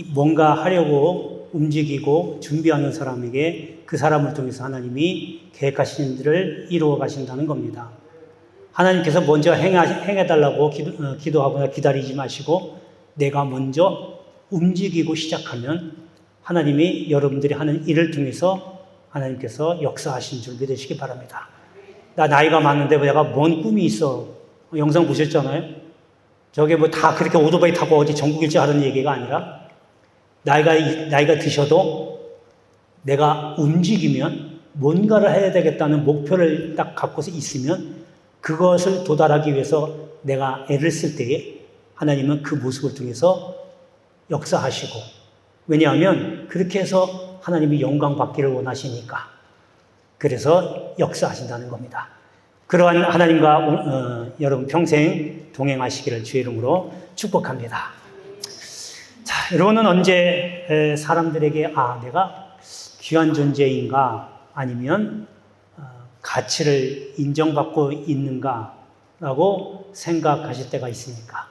뭔가 하려고 움직이고 준비하는 사람에게 그 사람을 통해서 하나님이 계획하신 일들을 이루어 가신다는 겁니다. 하나님께서 먼저 행해달라고 기도하거나 기다리지 마시고 내가 먼저 움직이고 시작하면 하나님이 여러분들이 하는 일을 통해서 하나님께서 역사하신 줄 믿으시기 바랍니다. 나 나이가 많은데 내가 뭔 꿈이 있어. 영상 보셨잖아요? 저게 뭐 다 그렇게 오토바이 타고 어디 전국 일주 하는 얘기가 아니라 나이가 드셔도 내가 움직이면 뭔가를 해야 되겠다는 목표를 딱 갖고서 있으면 그것을 도달하기 위해서 내가 애를 쓸 때에 하나님은 그 모습을 통해서 역사하시고, 왜냐하면 그렇게 해서 하나님이 영광 받기를 원하시니까 그래서 역사하신다는 겁니다. 그러한 하나님과 여러분 평생 동행하시기를 주의 이름으로 축복합니다. 자, 여러분은 언제 사람들에게 내가 귀한 존재인가 아니면 가치를 인정받고 있는가라고 생각하실 때가 있습니까?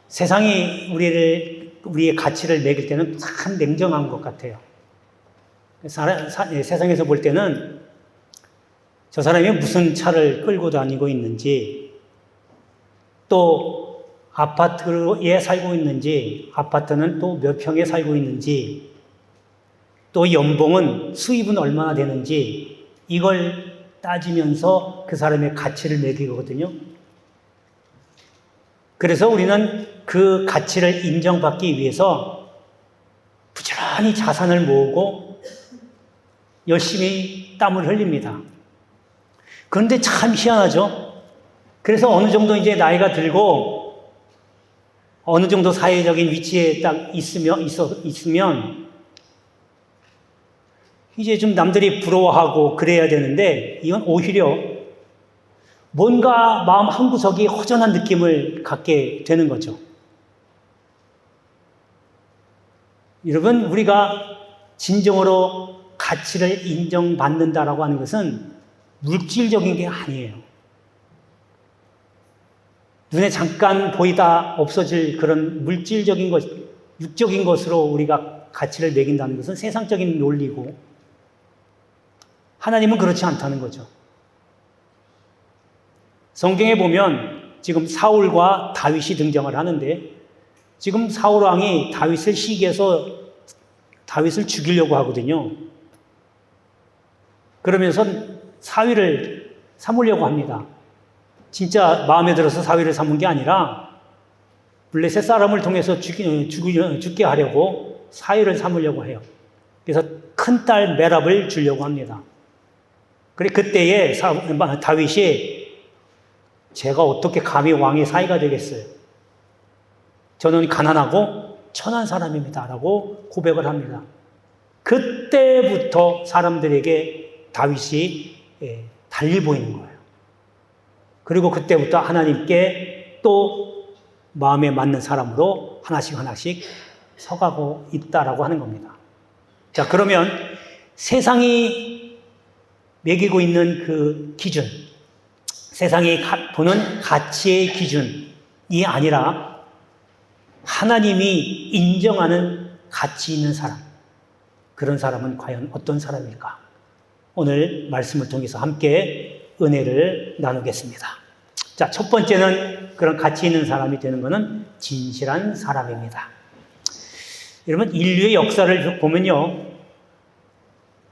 세상이 우리의 가치를 매길 때는 참 냉정한 것 같아요. 세상에서 볼 때는 저 사람이 무슨 차를 끌고 다니고 있는지, 또 아파트에 살고 있는지, 아파트는 또 몇 평에 살고 있는지, 또 연봉은 수입은 얼마나 되는지 이걸 따지면서 그 사람의 가치를 매기거든요. 그래서 우리는 그 가치를 인정받기 위해서 부지런히 자산을 모으고 열심히 땀을 흘립니다. 그런데 참 희한하죠. 그래서 어느 정도 이제 나이가 들고 어느 정도 사회적인 위치에 딱 있으면 이제 좀 남들이 부러워하고 그래야 되는데 이건 오히려 뭔가 마음 한구석이 허전한 느낌을 갖게 되는 거죠. 여러분, 우리가 진정으로 가치를 인정받는다라고 하는 것은 물질적인 게 아니에요. 눈에 잠깐 보이다 없어질 그런 물질적인 것, 육적인 것으로 우리가 가치를 매긴다는 것은 세상적인 논리고, 하나님은 그렇지 않다는 거죠. 성경에 보면 지금 사울과 다윗이 등장을 하는데, 지금 사울 왕이 다윗을 시기해서 다윗을 죽이려고 하거든요. 그러면서 사위를 삼으려고 합니다. 진짜 마음에 들어서 사위를 삼은 게 아니라 블레셋 사람을 통해서 죽게 하려고 사위를 삼으려고 해요. 그래서 큰딸 메랍을 주려고 합니다. 그때에 다윗이 제가 어떻게 감히 왕의 사위가 되겠어요? 저는 가난하고 천한 사람입니다. 라고 고백을 합니다. 그때부터 사람들에게 다윗이 달리 보이는 거예요. 그리고 그때부터 하나님께 또 마음에 맞는 사람으로 하나씩 서가고 있다라고 하는 겁니다. 자, 그러면 세상이 매기고 있는 그 기준, 세상이 보는 가치의 기준이 아니라 하나님이 인정하는 가치 있는 사람, 그런 사람은 과연 어떤 사람일까? 오늘 말씀을 통해서 함께 은혜를 나누겠습니다. 자, 첫 번째는 그런 가치 있는 사람이 되는 것은 진실한 사람입니다. 여러분, 인류의 역사를 보면요,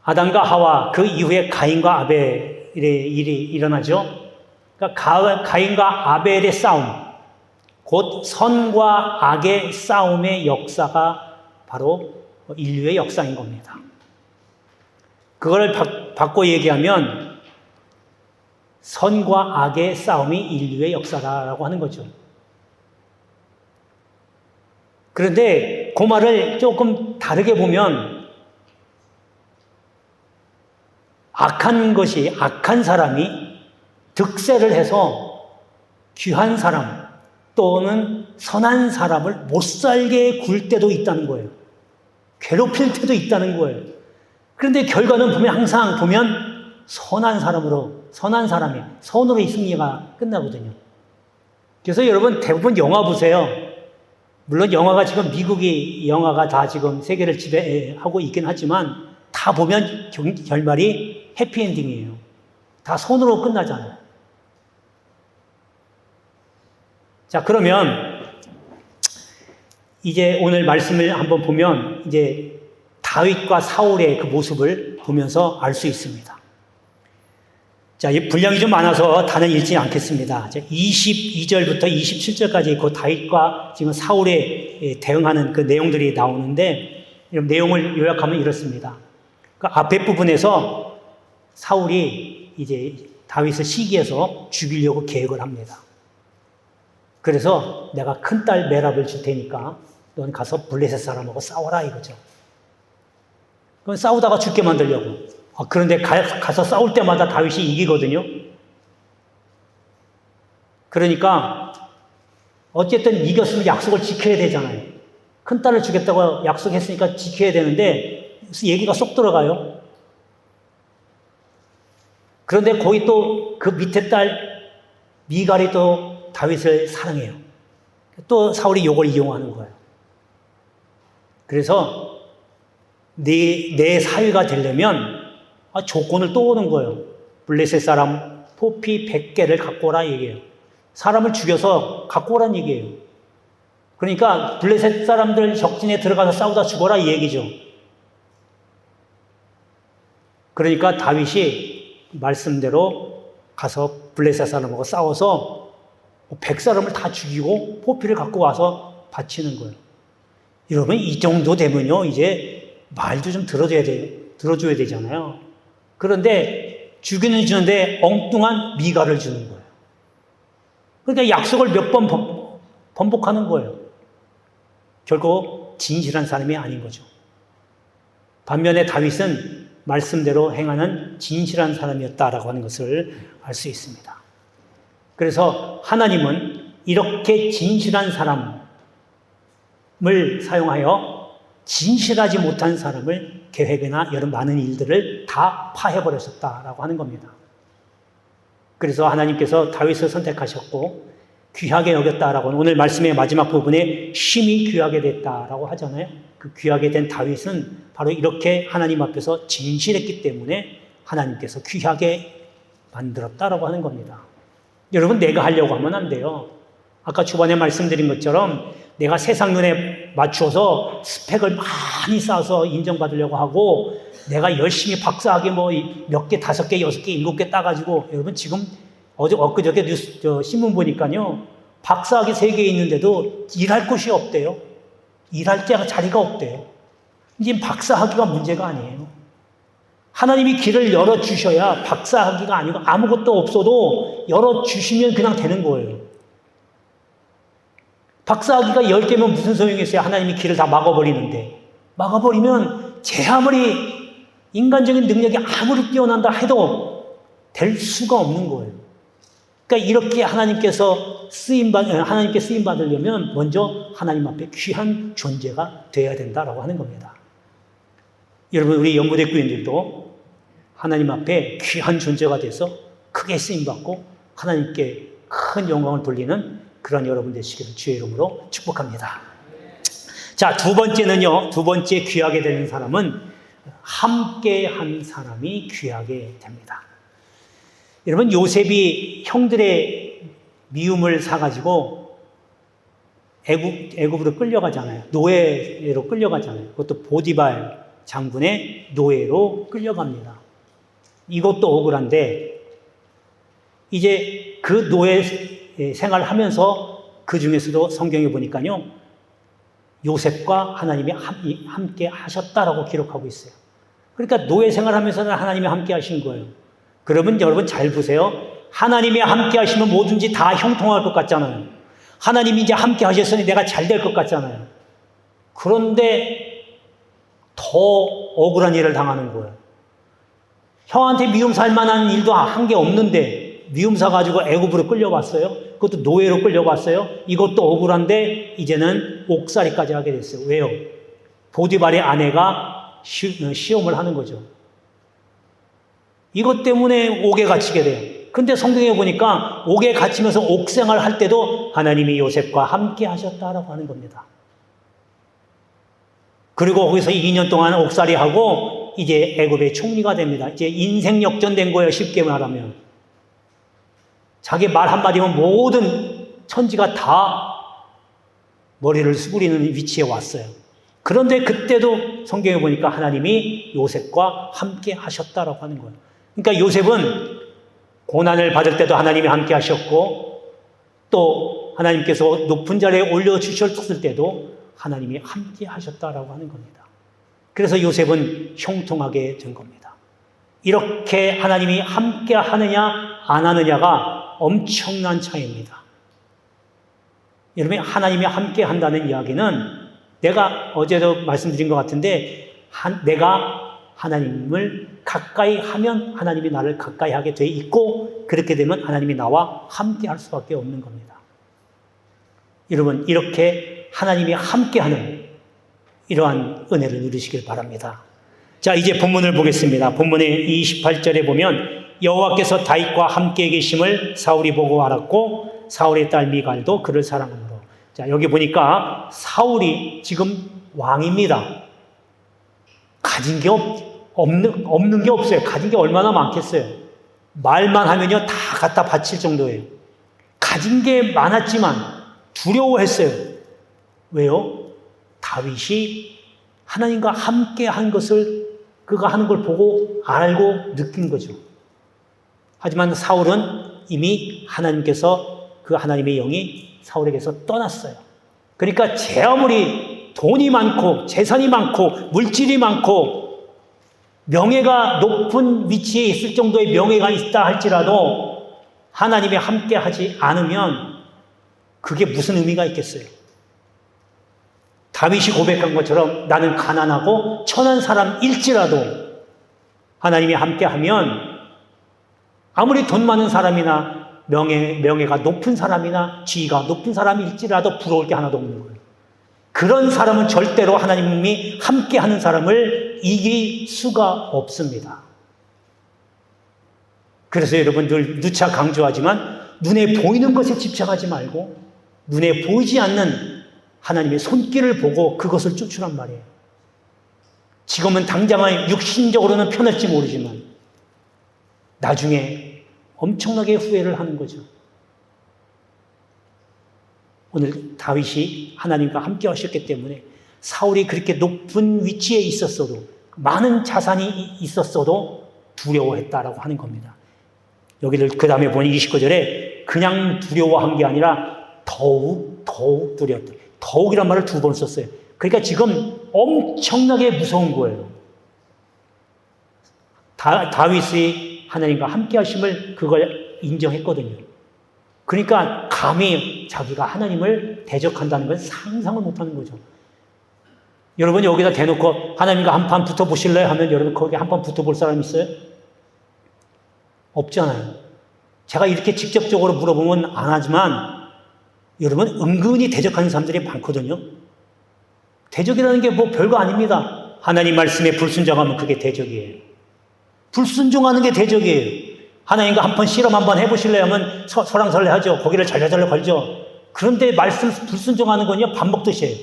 아담과 하와, 그 이후에 가인과 아벨의 일이 일어나죠. 그러니까 가인과 아벨의 싸움, 곧 선과 악의 싸움의 역사가 바로 인류의 역사인 겁니다. 그걸 바꿔 얘기하면 선과 악의 싸움이 인류의 역사라고 하는 거죠. 그런데 그 말을 조금 다르게 보면 악한 사람이 득세를 해서 귀한 사람 또는 선한 사람을 못 살게 굴 때도 있다는 거예요. 괴롭힐 때도 있다는 거예요. 그런데 결과는 항상 보면 선한 사람이 선으로의 승리가 끝나거든요. 그래서 여러분 대부분 영화 보세요. 물론 영화가 지금 미국이 영화가 다 지금 세계를 지배하고 있긴 하지만 다 보면 결말이 해피엔딩이에요. 다 손으로 끝나잖아요. 자, 그러면 이제 오늘 말씀을 한번 보면 이제 다윗과 사울의 그 모습을 보면서 알 수 있습니다. 자, 이 분량이 좀 많아서 다는 읽지 않겠습니다. 22절부터 27절까지 그 다윗과 지금 사울에 대응하는 그 내용들이 나오는데, 내용을 요약하면 이렇습니다. 그 앞에 부분에서 사울이 이제 다윗을 시기해서 죽이려고 계획을 합니다. 그래서 내가 큰딸 메랍을 줄 테니까 넌 가서 블레셋 사람하고 싸워라 이거죠. 그건 싸우다가 죽게 만들려고. 그런데 가서 싸울 때마다 다윗이 이기거든요. 그러니까 어쨌든 이겼으면 약속을 지켜야 되잖아요. 큰딸을 주겠다고 약속했으니까 지켜야 되는데 얘기가 쏙 들어가요. 그런데 거기 또 그 밑에 딸 미갈이 또 다윗을 사랑해요. 또 사울이 이걸 이용하는 거예요. 그래서 내 사위가 되려면 조건을 또 오는 거예요. 블레셋 사람 포피 100개를 갖고 오라 얘기해요. 사람을 죽여서 갖고 오란 얘기예요. 그러니까 블레셋 사람들 적진에 들어가서 싸우다 죽어라 이 얘기죠. 그러니까 다윗이 말씀대로 가서 블레셋 사람하고 싸워서 100사람을 다 죽이고 포피를 갖고 와서 바치는 거예요. 여러분 이 정도 되면요 이제 말도 좀 들어줘야 되잖아요. 그런데 주기는 주는데 엉뚱한 미갈을 주는 거예요. 그러니까 약속을 몇 번 번복하는 거예요. 결국 진실한 사람이 아닌 거죠. 반면에 다윗은 말씀대로 행하는 진실한 사람이었다라고 하는 것을 알 수 있습니다. 그래서 하나님은 이렇게 진실한 사람을 사용하여 진실하지 못한 사람을 계획이나 여러 많은 일들을 다 파해버렸었다라고 하는 겁니다. 그래서 하나님께서 다윗을 선택하셨고 귀하게 여겼다라고 오늘 말씀의 마지막 부분에 심히 귀하게 됐다라고 하잖아요. 그 귀하게 된 다윗은 바로 이렇게 하나님 앞에서 진실했기 때문에 하나님께서 귀하게 만들었다라고 하는 겁니다. 여러분 내가 하려고 하면 안 돼요. 아까 초반에 말씀드린 것처럼 내가 세상 눈에 맞추어서 스펙을 많이 쌓아서 인정받으려고 하고 내가 열심히 박사학위 몇 개, 5개, 6개, 7개 따가지고 여러분 지금 엊그저께 신문 보니까요. 박사학위 3개 있는데도 일할 곳이 없대요. 일할 자리가 없대요. 이제 박사학위가 문제가 아니에요. 하나님이 길을 열어주셔야 박사학위가 아니고 아무것도 없어도 열어주시면 그냥 되는 거예요. 박사학위가 10개면 무슨 소용이 있어요? 하나님이 길을 다 막아버리는데. 막아버리면 제 아무리 인간적인 능력이 아무리 뛰어난다 해도 될 수가 없는 거예요. 그러니까 이렇게 하나님께 쓰임 받으려면 먼저 하나님 앞에 귀한 존재가 되어야 된다라고 하는 겁니다. 여러분 우리 연무대 교인들도 하나님 앞에 귀한 존재가 돼서 크게 쓰임 받고 하나님께 큰 영광을 돌리는 그런 여러분 되시기를 주의 이름으로 축복합니다. 자, 두 번째 귀하게 되는 사람은 함께 한 사람이 귀하게 됩니다. 여러분 요셉이 형들의 미움을 사가지고 애굽으로 끌려가잖아요. 노예로 끌려가잖아요. 그것도 보디발 장군의 노예로 끌려갑니다. 이것도 억울한데 이제 그 노예 생활을 하면서 그 중에서도 성경에 보니까요. 요셉과 하나님이 함께 하셨다라고 기록하고 있어요. 그러니까 노예 생활하면서는 하나님이 함께 하신 거예요. 그러면 여러분 잘 보세요. 하나님이 함께 하시면 뭐든지 다 형통할 것 같잖아요. 하나님이 이제 함께 하셨으니 내가 잘 될 것 같잖아요. 그런데 더 억울한 일을 당하는 거예요. 형한테 미움 살 만한 일도 한 게 없는데 미움 사가지고 애굽으로 끌려왔어요. 그것도 노예로 끌려왔어요. 이것도 억울한데 이제는 옥살이까지 하게 됐어요. 왜요? 보디발의 아내가 시험을 하는 거죠. 이것 때문에 옥에 갇히게 돼요. 근데 성경에 보니까 옥에 갇히면서 옥생활 할 때도 하나님이 요셉과 함께 하셨다라고 하는 겁니다. 그리고 거기서 2년 동안 옥살이 하고 이제 애굽의 총리가 됩니다. 이제 인생 역전된 거예요. 쉽게 말하면. 자기 말 한마디면 모든 천지가 다 머리를 수그리는 위치에 왔어요. 그런데 그때도 성경에 보니까 하나님이 요셉과 함께 하셨다라고 하는 거예요. 그러니까 요셉은 고난을 받을 때도 하나님이 함께 하셨고 또 하나님께서 높은 자리에 올려주셨을 때도 하나님이 함께 하셨다라고 하는 겁니다. 그래서 요셉은 형통하게 된 겁니다. 이렇게 하나님이 함께 하느냐 안 하느냐가 엄청난 차이입니다. 여러분, 하나님이 함께 한다는 이야기는 내가 어제도 말씀드린 것 같은데 내가 하나님을 가까이 하면 하나님이 나를 가까이 하게 돼 있고 그렇게 되면 하나님이 나와 함께 할 수밖에 없는 겁니다. 여러분, 이렇게 하나님이 함께하는 이러한 은혜를 누리시길 바랍니다. 자, 이제 본문을 보겠습니다. 본문의 28절에 보면 여호와께서 다윗과 함께 계심을 사울이 보고 알았고 사울의 딸 미갈도 그를 사랑하므로. 자, 여기 보니까 사울이 지금 왕입니다. 가진 게 없는 게 없어요. 가진 게 얼마나 많겠어요. 말만 하면요 다 갖다 바칠 정도예요. 가진 게 많았지만 두려워했어요. 왜요? 다윗이 하나님과 함께 한 것을 그가 하는 걸 보고 알고 느낀 거죠. 하지만 사울은 이미 하나님께서 그 하나님의 영이 사울에게서 떠났어요. 그러니까 제 아무리 돈이 많고 재산이 많고 물질이 많고 명예가 높은 위치에 있을 정도의 명예가 있다 할지라도 하나님이 함께 하지 않으면 그게 무슨 의미가 있겠어요? 다윗이 고백한 것처럼 나는 가난하고 천한 사람일지라도 하나님이 함께하면 아무리 돈 많은 사람이나 명예가 높은 사람이나 지위가 높은 사람일지라도 부러울 게 하나도 없는 거예요. 그런 사람은 절대로 하나님이 함께하는 사람을 이길 수가 없습니다. 그래서 여러분 늘 누차 강조하지만 눈에 보이는 것에 집착하지 말고 눈에 보이지 않는 하나님의 손길을 보고 그것을 쫓으란 말이에요. 지금은 당장은 육신적으로는 편할지 모르지만 나중에 엄청나게 후회를 하는 거죠. 오늘 다윗이 하나님과 함께 하셨기 때문에 사울이 그렇게 높은 위치에 있었어도 많은 자산이 있었어도 두려워했다라고 하는 겁니다. 여기를 그 다음에 보니 29절에 그냥 두려워한 게 아니라 더욱 두려웠다. 더욱이란 말을 2번 썼어요. 그러니까 지금 엄청나게 무서운 거예요. 다윗이 하나님과 함께 하심을 그걸 인정했거든요. 그러니까 감히 자기가 하나님을 대적한다는 건 상상을 못하는 거죠. 여러분 여기다 대놓고 하나님과 한판 붙어보실래요? 하면 여러분 거기 한판 붙어볼 사람 있어요? 없잖아요. 제가 이렇게 직접적으로 물어보면 안 하지만 여러분 은근히 대적하는 사람들이 많거든요. 대적이라는 게 뭐 별거 아닙니다. 하나님 말씀에 불순종하면 그게 대적이에요. 불순종하는 게 대적이에요. 하나님과 한번 실험 한번 해보실래요? 하면 설왕설래 하죠. 고기를 잘잘잘 걸죠. 그런데 말씀 불순종하는 건요 밥 먹듯이 해요.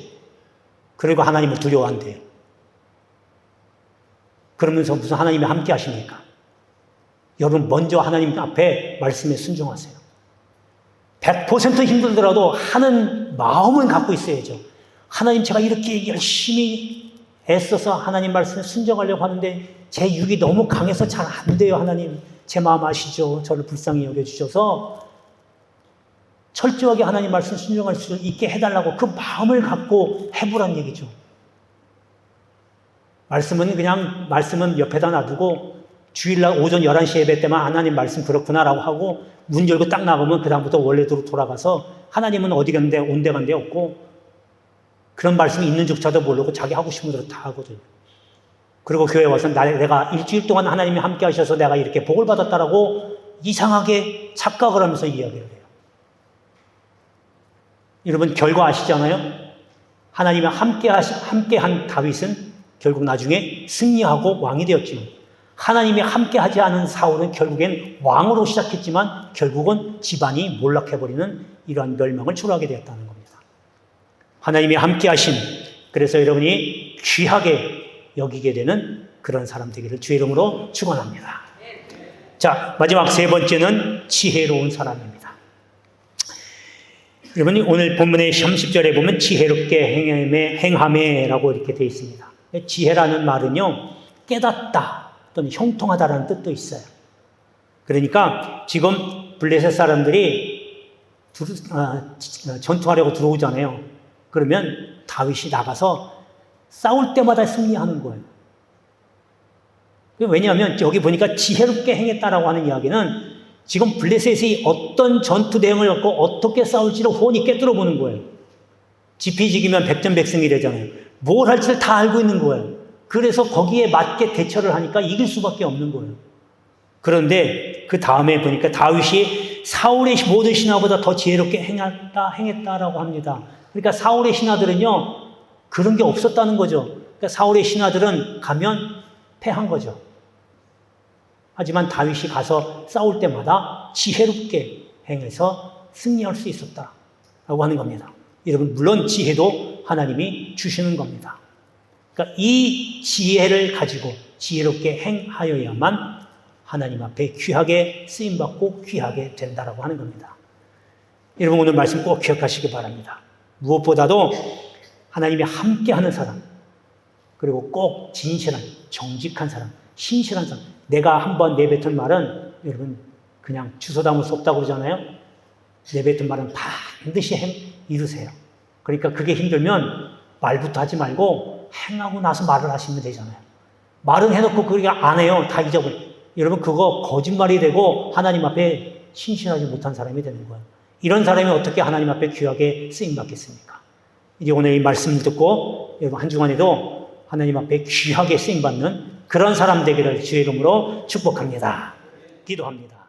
그리고 하나님을 두려워한대요. 그러면서 무슨 하나님이 함께 하십니까? 여러분 먼저 하나님 앞에 말씀에 순종하세요. 100% 힘들더라도 하는 마음은 갖고 있어야죠. 하나님 제가 이렇게 열심히 애써서 하나님 말씀에 순종하려고 하는데 제 육이 너무 강해서 잘 안 돼요. 하나님 제 마음 아시죠? 저를 불쌍히 여겨주셔서 철저하게 하나님 말씀 순종할 수 있게 해달라고 그 마음을 갖고 해보란 얘기죠. 말씀은 옆에다 놔두고 주일날 오전 11시 예배 때만 하나님 말씀 그렇구나라고 하고 문 열고 딱 나가면 그 다음부터 원래대로 돌아가서 하나님은 어디 갔는데 온 데 간 데 없고 그런 말씀이 있는 줄조차도 모르고 자기 하고 싶은 대로 다 하거든요. 그리고 교회 와서 내가 일주일 동안 하나님이 함께 하셔서 내가 이렇게 복을 받았다라고 이상하게 착각을 하면서 이야기를 해요. 여러분 결과 아시잖아요? 하나님이 함께한 다윗은 결국 나중에 승리하고 왕이 되었지만 하나님이 함께하지 않은 사울은 결국엔 왕으로 시작했지만 결국은 집안이 몰락해버리는 이러한 멸망을 초래하게 되었다는 겁니다. 하나님이 함께하신, 그래서 여러분이 귀하게 여기게 되는 그런 사람 되기를 주의 이름으로 축원합니다. 자, 마지막 세 번째는 지혜로운 사람입니다. 여러분이 오늘 본문의 30절에 보면 지혜롭게 행함에라고 이렇게 되어 있습니다. 지혜라는 말은요, 깨닫다 또는 형통하다라는 뜻도 있어요. 그러니까 지금 블레셋 사람들이 전투하려고 들어오잖아요. 그러면 다윗이 나가서 싸울 때마다 승리하는 거예요. 왜냐하면 여기 보니까 지혜롭게 행했다라고 하는 이야기는 지금 블레셋이 어떤 전투 대응을 갖고 어떻게 싸울지를 훤히 꿰뚫어 보는 거예요. 지피지기면 백전백승이래잖아요. 뭘 할지를 다 알고 있는 거예요. 그래서 거기에 맞게 대처를 하니까 이길 수밖에 없는 거예요. 그런데 그 다음에 보니까 다윗이 사울의 모든 신하보다 더 지혜롭게 행했다라고 합니다. 그러니까 사울의 신하들은요, 그런 게 없었다는 거죠. 그러니까 사울의 신하들은 가면 패한 거죠. 하지만 다윗이 가서 싸울 때마다 지혜롭게 행해서 승리할 수 있었다라고 하는 겁니다. 여러분, 물론 지혜도 하나님이 주시는 겁니다. 그러니까 이 지혜를 가지고 지혜롭게 행하여야만 하나님 앞에 귀하게 쓰임받고 귀하게 된다라고 하는 겁니다. 여러분, 오늘 말씀 꼭 기억하시기 바랍니다. 무엇보다도 하나님이 함께하는 사람, 그리고 꼭 진실한, 정직한 사람, 신실한 사람. 내가 한번 내뱉은 말은 여러분 그냥 주워 담을 수 없다고 그러잖아요. 내뱉은 말은 반드시 이루세요. 그러니까 그게 힘들면 말부터 하지 말고 행하고 나서 말을 하시면 되잖아요. 말은 해놓고 그게 안 해요. 다 잊어버려. 여러분, 그거 거짓말이 되고 하나님 앞에 신실하지 못한 사람이 되는 거예요. 이런 사람이 어떻게 하나님 앞에 귀하게 쓰임받겠습니까? 이제 오늘 이 말씀을 듣고 여러분 한 주간에도 하나님 앞에 귀하게 쓰임받는 그런 사람 되기를 주의 이름으로 축복합니다. 기도합니다.